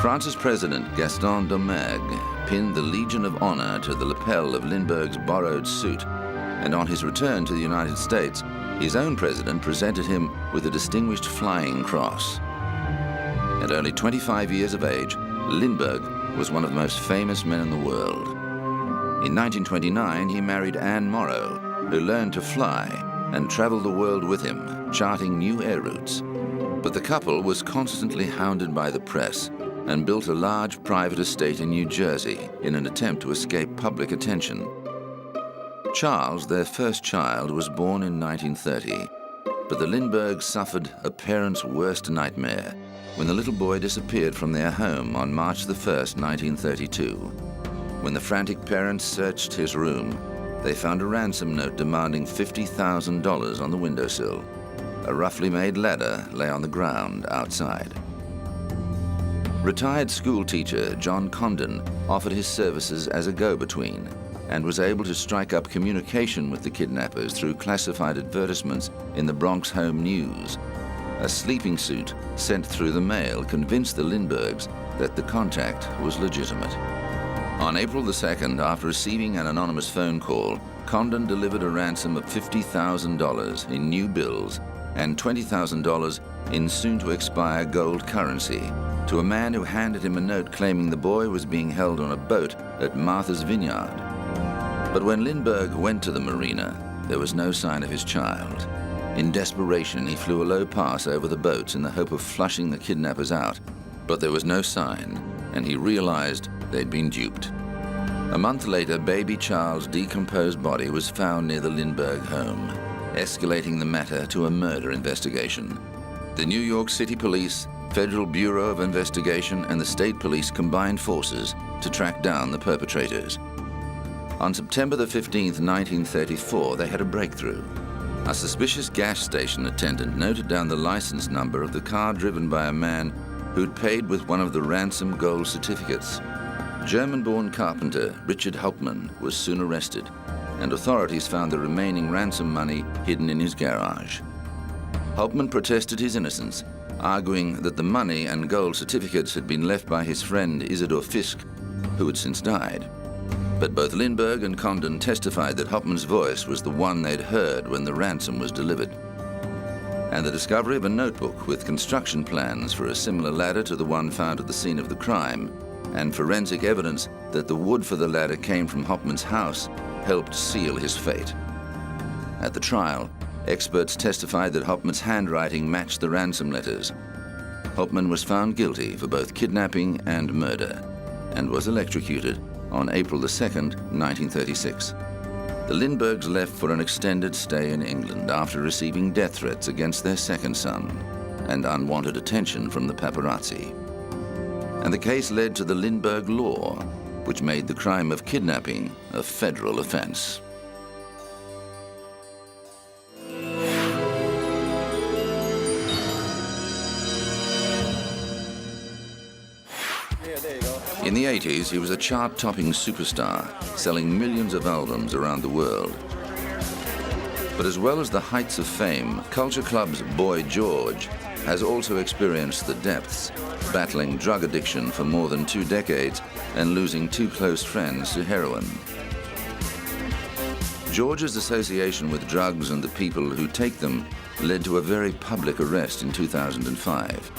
France's President Gaston Doumergue pinned the Legion of Honor to the lapel of Lindbergh's borrowed suit, and on his return to the United States, his own president presented him with a Distinguished Flying Cross. At only 25 years of age, Lindbergh was one of the most famous men in the world. In 1929, he married Anne Morrow, who learned to fly and traveled the world with him, charting new air routes. But the couple was constantly hounded by the press and built a large private estate in New Jersey in an attempt to escape public attention. Charles, their first child, was born in 1930, but the Lindberghs suffered a parent's worst nightmare when the little boy disappeared from their home on March the 1st, 1932. When the frantic parents searched his room, they found a ransom note demanding $50,000 on the windowsill. A roughly made ladder lay on the ground outside. Retired school teacher John Condon offered his services as a go-between and was able to strike up communication with the kidnappers through classified advertisements in the Bronx Home News. A sleeping suit sent through the mail convinced the Lindberghs that the contact was legitimate. On April the 2nd, after receiving an anonymous phone call, Condon delivered a ransom of $50,000 in new bills and $20,000 in soon-to-expire gold currency to a man who handed him a note claiming the boy was being held on a boat at Martha's Vineyard. But when Lindbergh went to the marina, there was no sign of his child. In desperation, he flew a low pass over the boats in the hope of flushing the kidnappers out, but there was no sign, and he realized they'd been duped. A month later, baby Charles' decomposed body was found near the Lindbergh home, escalating the matter to a murder investigation. The New York City Police, Federal Bureau of Investigation, and the state police combined forces to track down the perpetrators. On September the 15th, 1934, they had a breakthrough. A suspicious gas station attendant noted down the license number of the car driven by a man who'd paid with one of the ransom gold certificates. German-born carpenter Richard Hauptmann was soon arrested, and authorities found the remaining ransom money hidden in his garage. Hauptmann protested his innocence, arguing that the money and gold certificates had been left by his friend Isidor Fisk, who had since died. But both Lindbergh and Condon testified that Hauptmann's voice was the one they'd heard when the ransom was delivered. And the discovery of a notebook with construction plans for a similar ladder to the one found at the scene of the crime, and forensic evidence that the wood for the ladder came from Hauptmann's house, helped seal his fate. At the trial, experts testified that Hauptmann's handwriting matched the ransom letters. Hauptmann was found guilty for both kidnapping and murder, and was electrocuted on April the 2nd, 1936. The Lindberghs left for an extended stay in England after receiving death threats against their second son and unwanted attention from the paparazzi. And the case led to the Lindbergh Law, which made the crime of kidnapping a federal offense. In the 80s, he was a chart-topping superstar, selling millions of albums around the world. But as well as the heights of fame, Culture Club's Boy George has also experienced the depths, battling drug addiction for more than 2 decades and losing 2 close friends to heroin. George's association with drugs and the people who take them led to a very public arrest in 2005.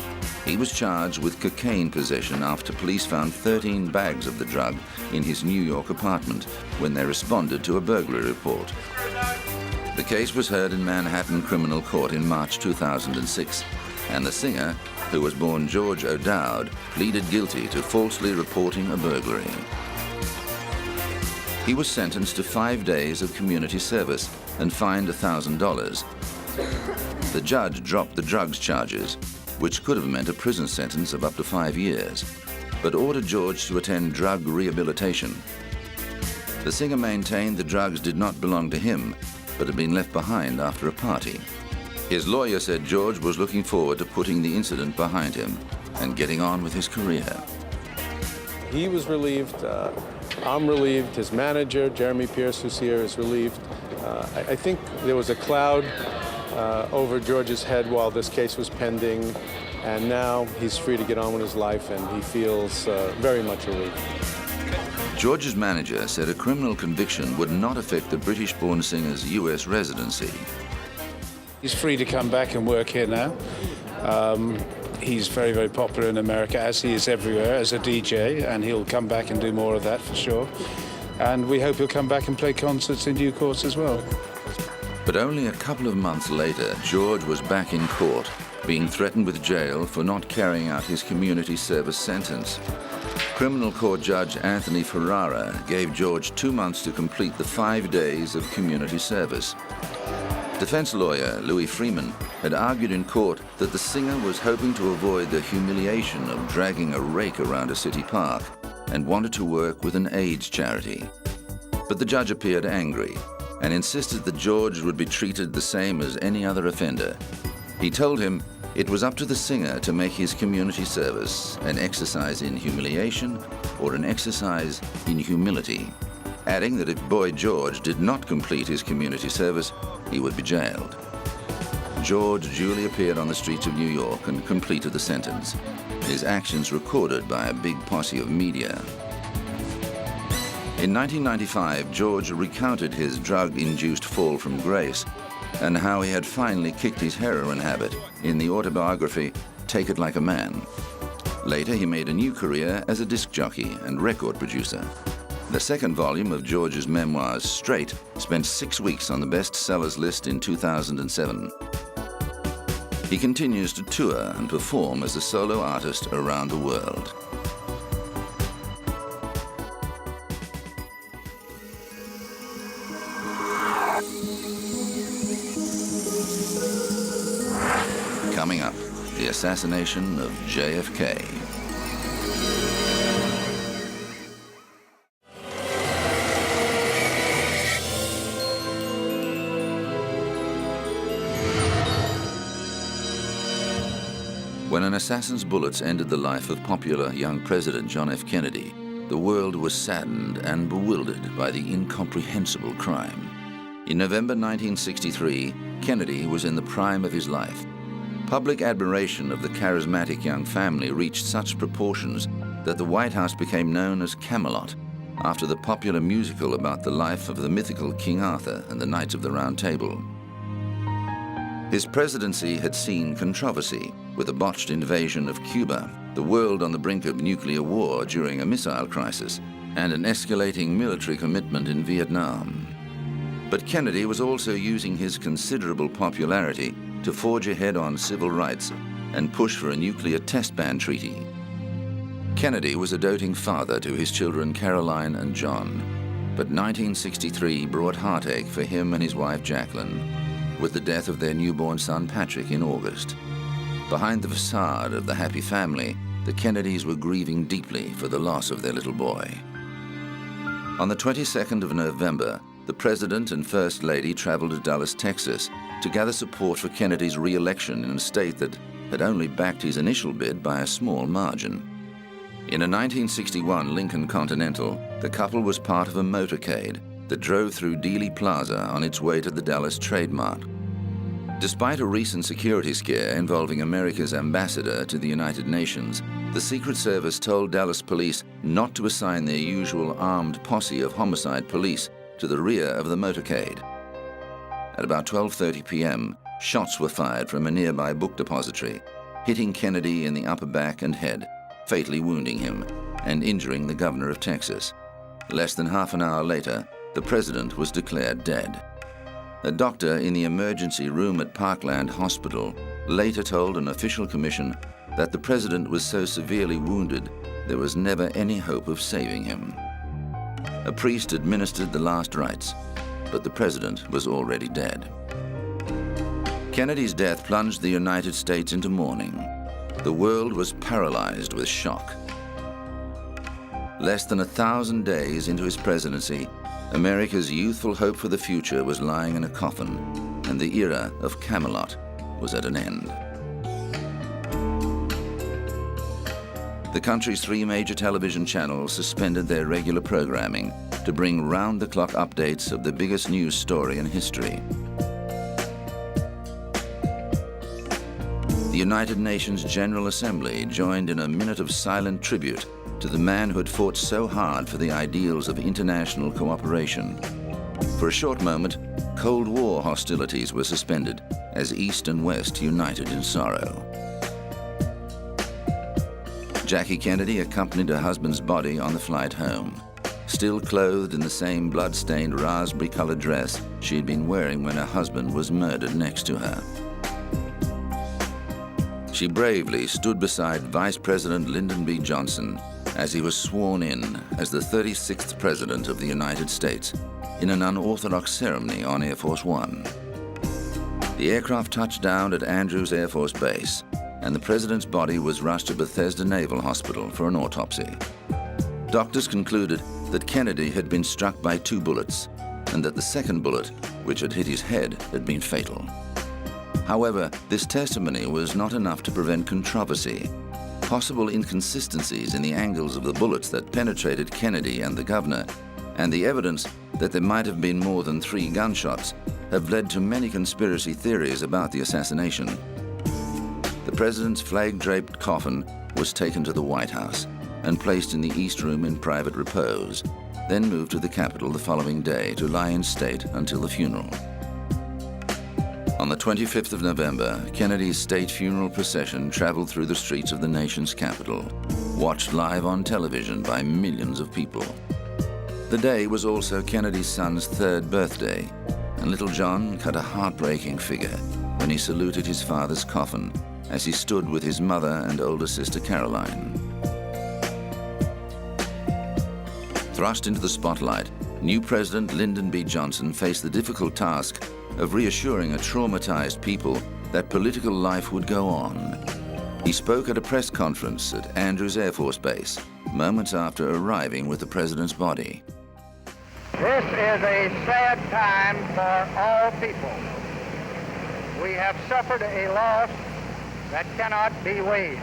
He was charged with cocaine possession after police found 13 bags of the drug in his New York apartment when they responded to a burglary report. The case was heard in Manhattan Criminal Court in March 2006, and the singer, who was born George O'Dowd, pleaded guilty to falsely reporting a burglary. He was sentenced to 5 days of community service and fined $1,000. The judge dropped the drugs charges, which could have meant a prison sentence of up to 5 years, but ordered George to attend drug rehabilitation. The singer maintained the drugs did not belong to him, but had been left behind after a party. His lawyer said George was looking forward to putting the incident behind him and getting on with his career. He was relieved, I'm relieved, his manager, Jeremy Pierce, who's here, is relieved. I think there was a cloud over George's head while this case was pending. and now he's free to get on with his life, and he feels very much relieved. George's manager said a criminal conviction would not affect the British-born singer's US residency. He's free to come back and work here now. He's very, very popular in America, as he is everywhere, as a DJ, and he'll come back and do more of that for sure. And we hope he'll come back and play concerts in due course as well. But only a couple of months later, George was back in court, being threatened with jail for not carrying out his community service sentence. Criminal court judge Anthony Ferrara gave George 2 months to complete the 5 days of community service. Defense lawyer Louis Freeman had argued in court that the singer was hoping to avoid the humiliation of dragging a rake around a city park and wanted to work with an AIDS charity. But the judge appeared angry and insisted that George would be treated the same as any other offender. He told him it was up to the singer to make his community service an exercise in humiliation or an exercise in humility, adding that if Boy George did not complete his community service, he would be jailed. George duly appeared on the streets of New York and completed the sentence, his actions recorded by a big posse of media. In 1995, George recounted his drug-induced fall from grace and how he had finally kicked his heroin habit in the autobiography Take It Like a Man. Later, he made a new career as a disc jockey and record producer. The second volume of George's memoirs, Straight, spent 6 weeks on the bestsellers list in 2007. He continues to tour and perform as a solo artist around the world. Coming up, the assassination of JFK. When an assassin's bullets ended the life of popular young President John F. Kennedy, the world was saddened and bewildered by the incomprehensible crime. In November 1963, Kennedy was in the prime of his life. Public admiration of the charismatic young family reached such proportions that the White House became known as Camelot, after the popular musical about the life of the mythical King Arthur and the Knights of the Round Table. His presidency had seen controversy, with a botched invasion of Cuba, the world on the brink of nuclear war during a missile crisis, and an escalating military commitment in Vietnam. But Kennedy was also using his considerable popularity to forge ahead on civil rights and push for a nuclear test ban treaty. Kennedy was a doting father to his children Caroline and John, but 1963 brought heartache for him and his wife Jacqueline, with the death of their newborn son Patrick in August. Behind the facade of the happy family, the Kennedys were grieving deeply for the loss of their little boy. On the 22nd of November, the President and First Lady traveled to Dallas, Texas, to gather support for Kennedy's re-election in a state that had only backed his initial bid by a small margin. In a 1961 Lincoln Continental, the couple was part of a motorcade that drove through Dealey Plaza on its way to the Dallas Trade Mart. Despite a recent security scare involving America's ambassador to the United Nations, the Secret Service told Dallas police not to assign their usual armed posse of homicide police to the rear of the motorcade. At about 12:30 p.m., shots were fired from a nearby book depository, hitting Kennedy in the upper back and head, fatally wounding him and injuring the governor of Texas. Less than half an hour later, the president was declared dead. A doctor in the emergency room at Parkland Hospital later told an official commission that the president was so severely wounded there was never any hope of saving him. A priest administered the last rites, but the president was already dead. Kennedy's death plunged the United States into mourning. The world was paralyzed with shock. Less than 1,000 days into his presidency, America's youthful hope for the future was lying in a coffin, and the era of Camelot was at an end. The country's 3 major television channels suspended their regular programming to bring round-the-clock updates of the biggest news story in history. The United Nations General Assembly joined in a minute of silent tribute to the man who had fought so hard for the ideals of international cooperation. For a short moment, Cold War hostilities were suspended as East and West united in sorrow. Jackie Kennedy accompanied her husband's body on the flight home, still clothed in the same blood-stained raspberry-colored dress she had been wearing when her husband was murdered next to her. She bravely stood beside Vice President Lyndon B. Johnson as he was sworn in as the 36th President of the United States in an unorthodox ceremony on Air Force One. The aircraft touched down at Andrews Air Force Base, and the President's body was rushed to Bethesda Naval Hospital for an autopsy. Doctors concluded that Kennedy had been struck by 2 bullets, and that the second bullet, which had hit his head, had been fatal. However, this testimony was not enough to prevent controversy. Possible inconsistencies in the angles of the bullets that penetrated Kennedy and the governor, and the evidence that there might have been more than 3 gunshots, have led to many conspiracy theories about the assassination. The president's flag-draped coffin was taken to the White House and placed in the East Room in private repose, then moved to the Capitol the following day to lie in state until the funeral. On the 25th of November, Kennedy's state funeral procession traveled through the streets of the nation's capital, watched live on television by millions of people. The day was also Kennedy's son's 3rd birthday, and little John cut a heartbreaking figure when he saluted his father's coffin as he stood with his mother and older sister Caroline. Thrust into the spotlight, new President Lyndon B. Johnson faced the difficult task of reassuring a traumatized people that political life would go on. He spoke at a press conference at Andrews Air Force Base, moments after arriving with the president's body. This is a sad time for all people. We have suffered a loss that cannot be weighed.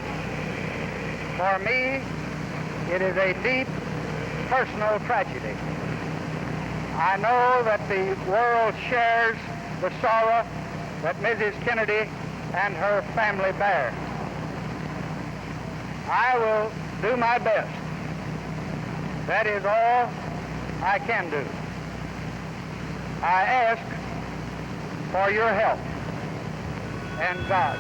For me, it is a deep personal tragedy. I know that the world shares the sorrow that Mrs. Kennedy and her family bear. I will do my best. That is all I can do. I ask for your help and God.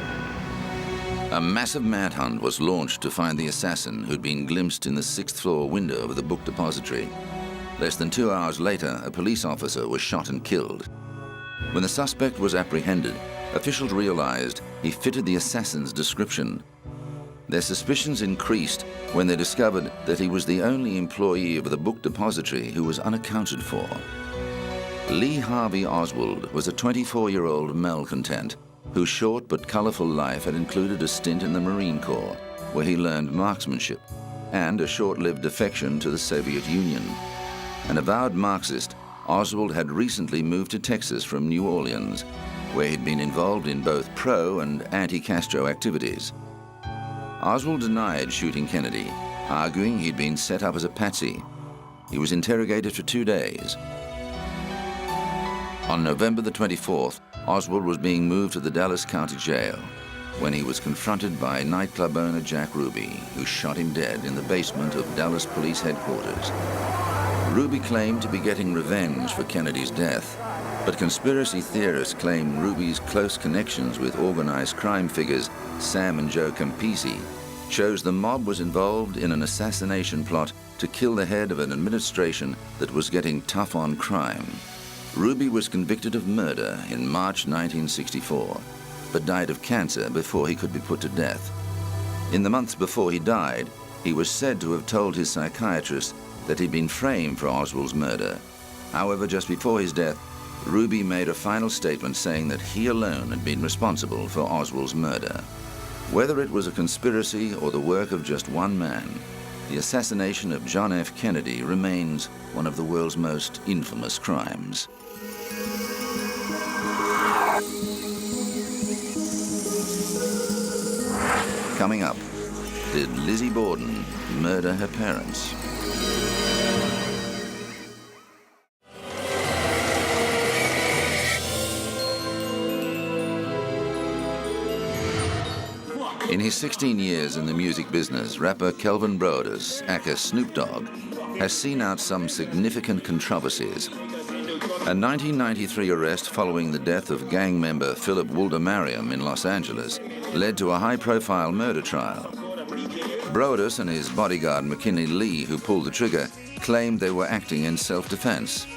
A massive manhunt was launched to find the assassin who'd been glimpsed in the 6th floor window of the book depository. Less than 2 hours later, a police officer was shot and killed. When the suspect was apprehended, officials realized he fitted the assassin's description. Their suspicions increased when they discovered that he was the only employee of the book depository who was unaccounted for. Lee Harvey Oswald was a 24-year-old malcontent whose short but colorful life had included a stint in the Marine Corps, where he learned marksmanship, and a short-lived defection to the Soviet Union. An avowed Marxist, Oswald had recently moved to Texas from New Orleans, where he'd been involved in both pro- and anti-Castro activities. Oswald denied shooting Kennedy, arguing he'd been set up as a patsy. He was interrogated for 2 days. On November the 24th, Oswald was being moved to the Dallas County Jail when he was confronted by nightclub owner Jack Ruby, who shot him dead in the basement of Dallas Police Headquarters. Ruby claimed to be getting revenge for Kennedy's death, but conspiracy theorists claim Ruby's close connections with organized crime figures Sam and Joe Campisi shows the mob was involved in an assassination plot to kill the head of an administration that was getting tough on crime. Ruby was convicted of murder in March 1964, but died of cancer before he could be put to death. In the months before he died, he was said to have told his psychiatrist that he'd been framed for Oswald's murder. However, just before his death, Ruby made a final statement saying that he alone had been responsible for Oswald's murder. Whether it was a conspiracy or the work of just one man, the assassination of John F. Kennedy remains one of the world's most infamous crimes. Coming up, did Lizzie Borden murder her parents? his 16 years in the music business, rapper Kelvin Brodus, aka Snoop Dogg, has seen out some significant controversies. A 1993 arrest following the death of gang member Philip Wulder-Mariam in Los Angeles led to a high-profile murder trial. Brodus and his bodyguard McKinley Lee, who pulled the trigger, claimed they were acting in self-defense.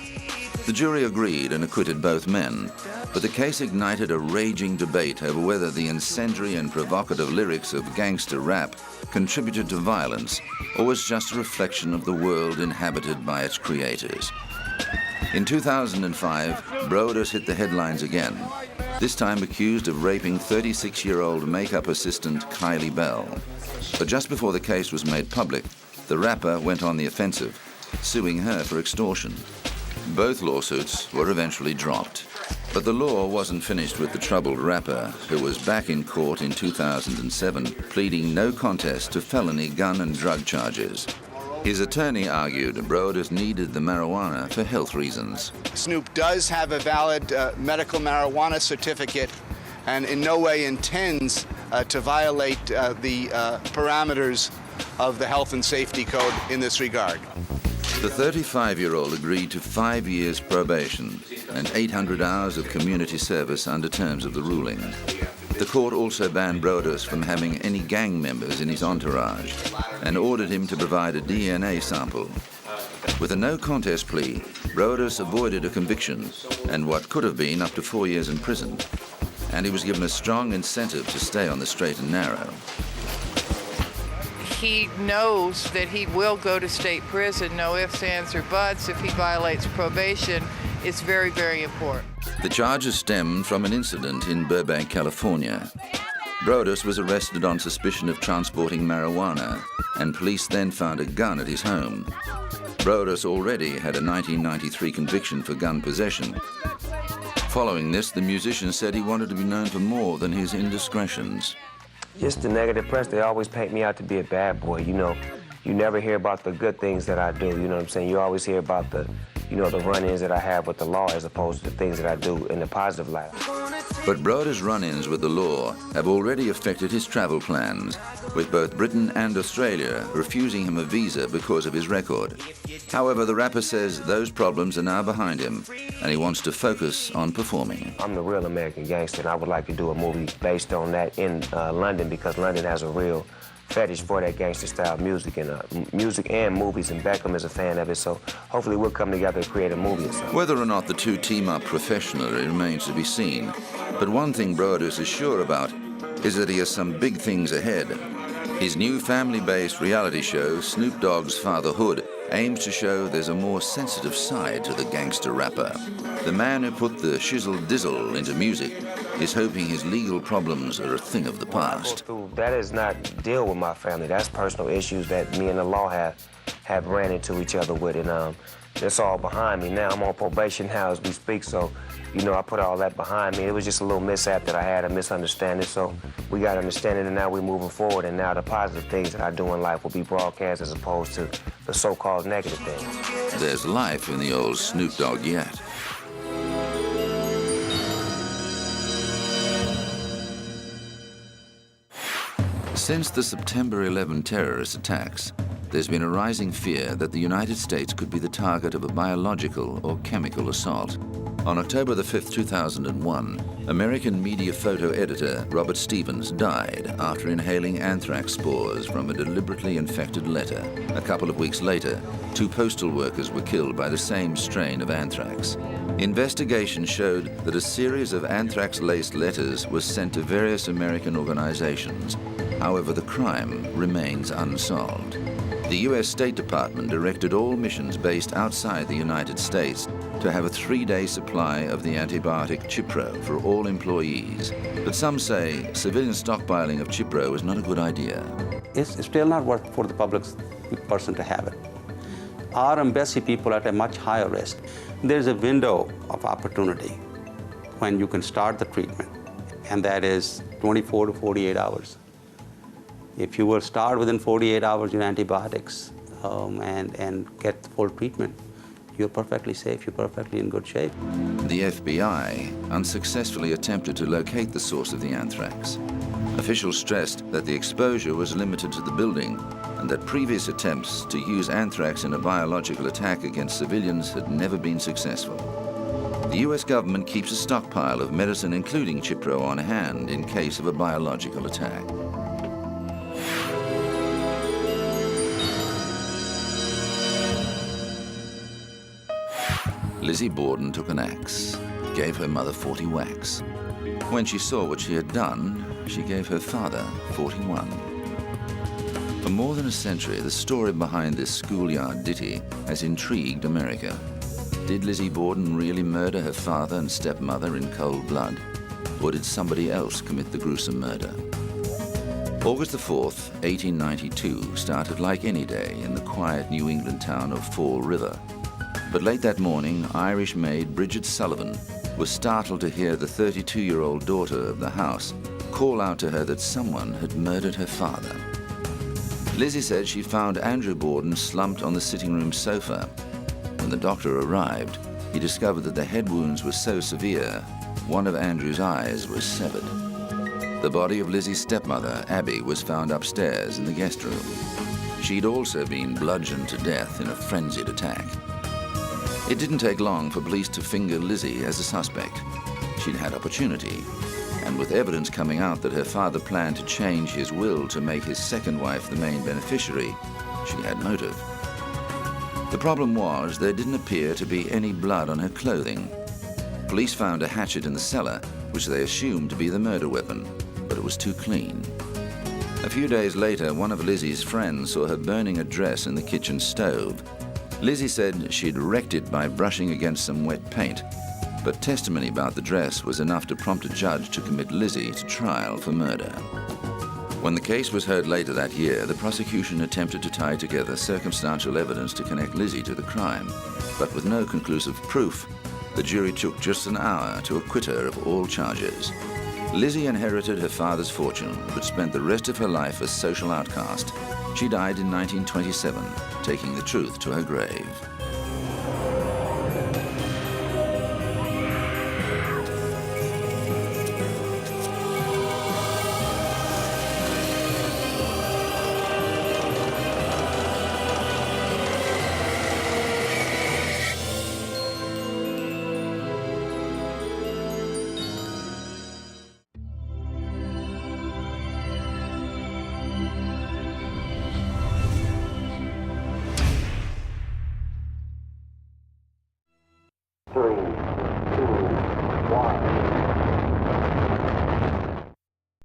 The jury agreed and acquitted both men, but the case ignited a raging debate over whether the incendiary and provocative lyrics of gangster rap contributed to violence or was just a reflection of the world inhabited by its creators. In 2005, Brodus hit the headlines again, this time accused of raping 36-year-old makeup assistant Kylie Bell. But just before the case was made public, the rapper went on the offensive, suing her for extortion. Both lawsuits were eventually dropped. But the law wasn't finished with the troubled rapper, who was back in court in 2007, pleading no contest to felony gun and drug charges. His attorney argued Brodus needed the marijuana for health reasons. Snoop does have a valid medical marijuana certificate and in no way intends to violate the parameters of the health and safety code in this regard. The 35-year-old agreed to 5 years probation and 800 hours of community service under terms of the ruling. The court also banned Brodus from having any gang members in his entourage and ordered him to provide a DNA sample. With a no-contest plea, Brodus avoided a conviction and what could have been up to 4 years in prison, and he was given a strong incentive to stay on the straight and narrow. He knows that he will go to state prison, no ifs, ands, or buts, if he violates probation. It's very, very important. The charges stemmed from an incident in Burbank, California. Brodus was arrested on suspicion of transporting marijuana, and police then found a gun at his home. Brodus already had a 1993 conviction for gun possession. Following this, the musician said he wanted to be known for more than his indiscretions. Just the negative press, they always paint me out to be a bad boy, you know. You never hear about the good things that I do, you know what I'm saying? You always hear about the run-ins that I have with the law as opposed to the things that I do in the positive light. But Brodus' run-ins with the law have already affected his travel plans, with both Britain and Australia refusing him a visa because of his record. However, the rapper says those problems are now behind him, and he wants to focus on performing. I'm the real American gangster, and I would like to do a movie based on that in London, because London has a real fetish for that gangster-style music and movies, and Beckham is a fan of it, so hopefully we'll come together and create a movie or something. Whether or not the two team up professionally remains to be seen, but one thing Brodus is sure about is that he has some big things ahead. His new family-based reality show, Snoop Dogg's Fatherhood, aims to show there's a more sensitive side to the gangster rapper. The man who put the shizzle-dizzle into music is hoping his legal problems are a thing of the past. That is not deal with my family. That's personal issues that me and the law have ran into each other with, and that's all behind me now. I'm on probation now as we speak, so you know I put all that behind me. It was just a little mishap that I had, a misunderstanding, so we got to understand it, and now we're moving forward, and now the positive things that I do in life will be broadcast as opposed to the so-called negative things. There's life in the old Snoop Dogg yet. Since the September 11 terrorist attacks, there's been a rising fear that the United States could be the target of a biological or chemical assault. On October the 5th, 2001, American media photo editor Robert Stevens died after inhaling anthrax spores from a deliberately infected letter. A couple of weeks later, 2 postal workers were killed by the same strain of anthrax. Investigation showed that a series of anthrax-laced letters was sent to various American organizations. However, the crime remains unsolved. The U.S. State Department directed all missions based outside the United States to have a 3-day supply of the antibiotic Cipro for all employees. But some say civilian stockpiling of Cipro is not a good idea. It's still not worth for the public person to have it. Our embassy people are at a much higher risk. There's a window of opportunity when you can start the treatment, and that is 24 to 48 hours. If you will start within 48 hours your antibiotics and get full treatment, you're perfectly safe, you're perfectly in good shape. The FBI unsuccessfully attempted to locate the source of the anthrax. Officials stressed that the exposure was limited to the building and that previous attempts to use anthrax in a biological attack against civilians had never been successful. The US government keeps a stockpile of medicine, including Cipro, on hand in case of a biological attack. Lizzie Borden took an axe, gave her mother 40 whacks. When she saw what she had done, she gave her father 41. For more than a century, the story behind this schoolyard ditty has intrigued America. Did Lizzie Borden really murder her father and stepmother in cold blood? Or did somebody else commit the gruesome murder? August the 4th, 1892 started like any day in the quiet New England town of Fall River. But late that morning, Irish maid Bridget Sullivan was startled to hear the 32-year-old daughter of the house call out to her that someone had murdered her father. Lizzie said she found Andrew Borden slumped on the sitting room sofa. When the doctor arrived, he discovered that the head wounds were so severe, one of Andrew's eyes was severed. The body of Lizzie's stepmother, Abby, was found upstairs in the guest room. She'd also been bludgeoned to death in a frenzied attack. It didn't take long for police to finger Lizzie as a suspect. She'd had opportunity, and with evidence coming out that her father planned to change his will to make his second wife the main beneficiary, she had motive. The problem was there didn't appear to be any blood on her clothing. Police found a hatchet in the cellar, which they assumed to be the murder weapon, but it was too clean. A few days later, one of Lizzie's friends saw her burning a dress in the kitchen stove. Lizzie said she'd wrecked it by brushing against some wet paint, but testimony about the dress was enough to prompt a judge to commit Lizzie to trial for murder. When the case was heard later that year, the prosecution attempted to tie together circumstantial evidence to connect Lizzie to the crime, but with no conclusive proof, the jury took just an hour to acquit her of all charges. Lizzie inherited her father's fortune, but spent the rest of her life a social outcast. She died in 1927, taking the truth to her grave.